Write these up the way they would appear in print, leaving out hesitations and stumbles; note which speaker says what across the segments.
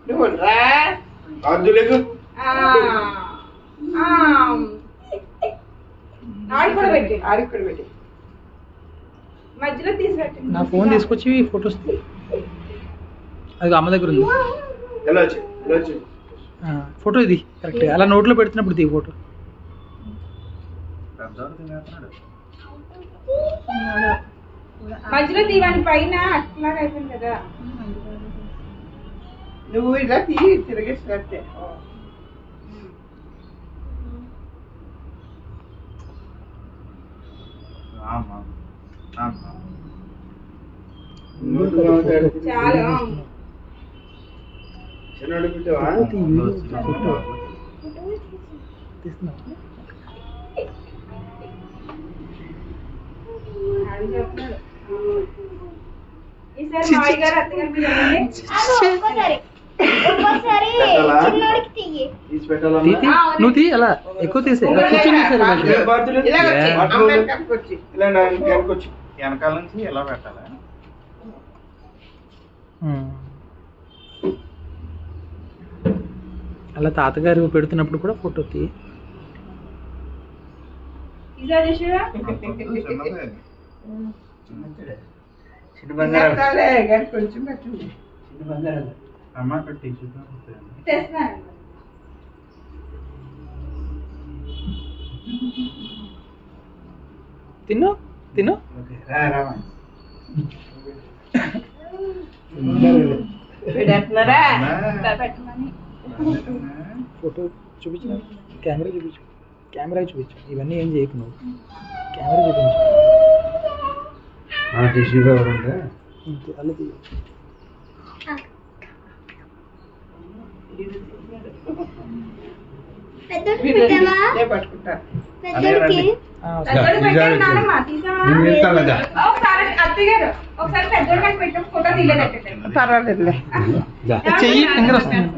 Speaker 1: నువ్వు రా అద్దులేదు ఆడికి కూడా పెట్టి
Speaker 2: మధ్యలో తీసి పెట్టండి.
Speaker 3: నా ఫోన్ తీసుకొచ్చి ఫొటోస్ అది అమ్మ దగ్గర ఉంది.
Speaker 1: ఎలా వచ్చి
Speaker 3: ఫోటో ఇది కరెక్ట్ అలా నోట్లో పెడుతున్నప్పుడు తీ ఫోటో.
Speaker 2: మధ్యలో తీవని పైన అట్లాగా అయిపోయింది కదా.
Speaker 1: నువ్వు ఇలా తీ తిరిగేసినట్టే.
Speaker 2: చాలా
Speaker 1: చిన్నోడు పెట్టావా?
Speaker 2: ఈసారి మావి గారు అత్తగారు మీరు
Speaker 1: తీసి పెట్టాలా?
Speaker 3: నువ్వు తీ అలా ఎక్కువ తీసే కూర్చొని
Speaker 4: వెనకాల నుంచి ఎలా పెట్టాలా?
Speaker 3: అలా తాతగారు పెడుతున్నప్పుడు కూడా ఫోటో తీ.
Speaker 2: ఈసారి చూసారా?
Speaker 1: చిన్న బంగారాలు కొంచెం పెట్టండి. చిన్న బంగారాలు
Speaker 4: అమ్మ పెట్టి
Speaker 2: తెస్తున్నాను.
Speaker 3: తిను తిను.
Speaker 1: పెడుతున్నారా?
Speaker 2: పెట్టమని
Speaker 3: ఫోటో చూపించు, కెమెరా చూపించు, కెమెరా చూపించు. ఇవన్నీ ఏం చేయకు నువ్వు, కెమెరా చూపించు.
Speaker 1: టిష్యూ పేపర్ ఉంటే
Speaker 3: అలా తీ.
Speaker 1: పట్టుకుంటా.
Speaker 2: పెద్దోడు పెట్టండి నాన్నమ్మ, తీసావా? ఒకసారి అత్తగారు ఒకసారి పెద్దోడు నాకు పెట్టిన ఫోటో తీయలేదంటే
Speaker 1: పర్వాలేదులే.
Speaker 3: చెయ్యి ఫింగర్ వస్తుంది.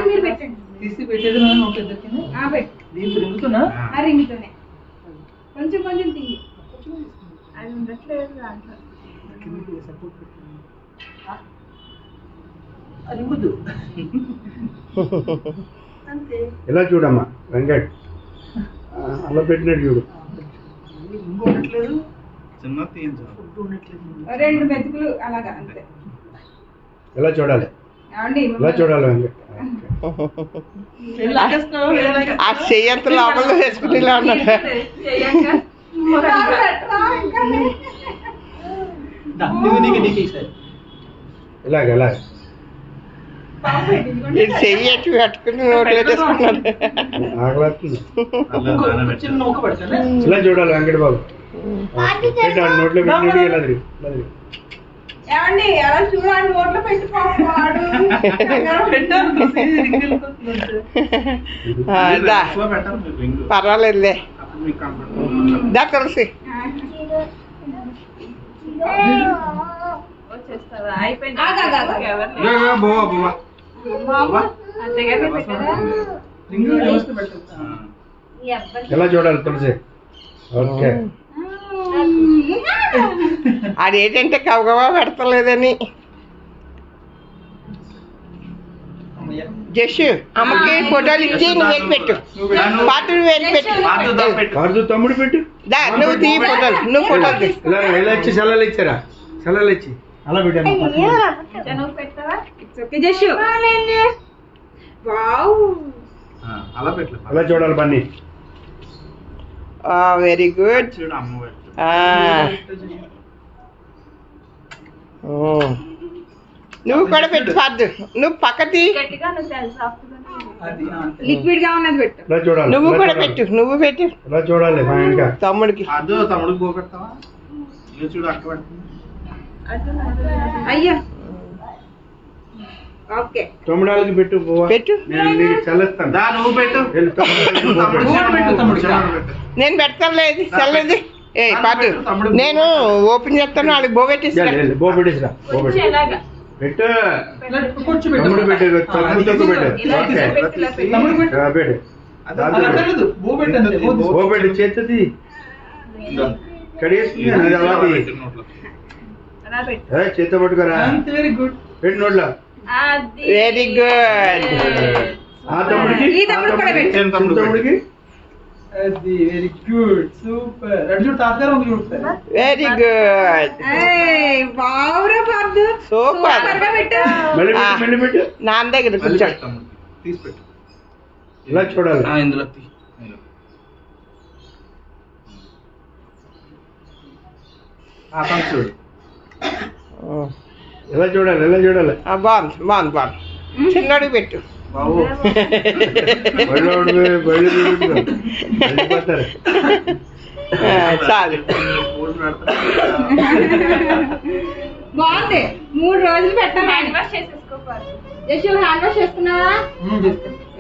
Speaker 2: మీరు పెట్టండి.
Speaker 3: తీసి పెట్టేది
Speaker 2: పెట్టు
Speaker 3: రింగుతున్నా
Speaker 2: రింగుతోనే కొంచెం కొంచెం తీయి. అది ఉండట్లేదు దాంట్లో.
Speaker 3: రింగుద్దు.
Speaker 2: అంతే.
Speaker 1: ఇలా చూడమ్మా వెంకట్, అలా పెట్టినట్టు చూడు.
Speaker 3: రింగు ఉండట్లేదు,
Speaker 4: చిన్న తీయించు.
Speaker 2: రెండు మెతుకులు అలాగా అంతే.
Speaker 1: ఎలా చూడాలి?
Speaker 2: ఏమండి
Speaker 1: ఇలా చూడాలి వెంకట్. ఆ చెయ్యంత లోపల వేసుకుని ఇలా ఉన్నాడు. ఇలాగ ఇలాగ చెయ్యి ఎట్టు పెట్టుకుని నోట్లో తీసుకున్నాడు. ఆకలిస్తుంది. ఇలా చూడాలి వెంకట బాబు. పెట్టాడు నోట్లో పెట్టినట్టు ఇలా తిరిగి ఇలా తిరిగి.
Speaker 2: ఏమండి అలా చూడాలి నోట్లో పెట్టుకోవాడు.
Speaker 1: పర్వాలేదులే. దా తులసి. ఎలా చూడాలి తులసి? ఓకే. అదేంటంటే కవగవా పెడతలేదని. జస్ట్ అమ్మకి ఫోటోలు ఇచ్చి నువ్వు పెట్టు, పాత్ర వేసి పెట్టు, తమ్ముడు పెట్టు. దా నువ్వు తీ ఫోటోలు, నువ్వు ఫోటోలు తీ. ఇలా ఇచ్చి సెలవులు ఇచ్చారా? సెలవులు ఇచ్చి అలా పెట్టాను.
Speaker 4: అలా పెట్టు.
Speaker 1: అలా చూడాలి బన్నీ. Very good.
Speaker 4: చూడు అమ్మ పెట్టు.
Speaker 1: నువ్వు కూడా పెట్టు సార్. నువ్వు పక్కతి
Speaker 2: లిక్విడ్ గా ఉన్నది పెట్టు.
Speaker 1: నువ్వు కూడా పెట్టు, నువ్వు పెట్టు. ఇలా చూడాలి మా ఇంకా తమ్ముడికి.
Speaker 4: అదో తమ్ముడికి పో పెడతావా? చూడు అక్క పెట్టు.
Speaker 2: అయ్యా ఓకే.
Speaker 1: తమ్ముడాలకి పెట్టు పెట్టు. నేను చల్లేస్తాను. దా నువ్వు పెట్టు. నేను పెడతాను లేదు చల్లది. ఏ పాటు నేను ఓపెన్ చేస్తాను. వాళ్ళకి బో పెట్టేసి బో పెట్టేసిరా. పెట్టు తమ్ముడు పెట్టేది. తమ్ముడు బో పెట్టి చేస్తుంది కడిగేస్తుంది. చేత పట్టుకోరా.
Speaker 3: Very good.
Speaker 1: పెట్టు నోట్లా.
Speaker 2: అది.
Speaker 1: Very good.
Speaker 3: ఆ తమ్ముడికి
Speaker 2: ఈ తమ్ముడు కూడా పెట్టు.
Speaker 4: చిన్న తమ్ముడు
Speaker 3: తమ్ముడికి అది వెరీ గుడ్ సూపర్ అటు చూడు తాతగారు ఉంది చూడు ఒకసారి.
Speaker 1: Very good.
Speaker 2: ఏయ్, వావ్రా పార్దు.
Speaker 1: సూపర్.
Speaker 2: సూపర్గా పెట్టు.
Speaker 3: మళ్ళీ పెట్టు, మళ్ళీ పెట్టు.
Speaker 1: నాన్న దగ్గర
Speaker 4: మళ్ళీ
Speaker 1: కూర్చో.
Speaker 4: పెట్టు తమ్ముడికి. తీసి పెట్టు.
Speaker 3: ఇలా చూడాలి.
Speaker 4: ఇందులో తీ. ఇందులో. తను చూడు.
Speaker 3: ఎలా చూడాలి ఎలా చూడాలి.
Speaker 1: బాగుంది బాగుంది బాగుంది. చిన్నోడికి పెట్టు.
Speaker 4: బాబు
Speaker 3: బళ్ళు బళ్ళు వెళ్ళిపోతారు.
Speaker 1: చాలు.
Speaker 4: ఫోన్ పెడతా.
Speaker 2: బాగుంది. 3 రోజులు పెట్టాను. హ్యాండ్ వాష్ చేసేసుకోవాలి. యశు హ్యాండ్ వాష్ చేస్తున్నావా?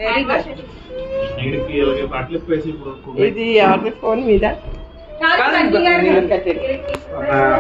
Speaker 2: Very good.
Speaker 4: వీడికి ఇలాగే బట్టలు ఇప్పేసి ఇప్పుడు
Speaker 1: ఇది ఎవరి ఫోన్ మీద
Speaker 2: కాదు,
Speaker 1: కాదు,
Speaker 2: బండి గారు.
Speaker 1: కట్టేది.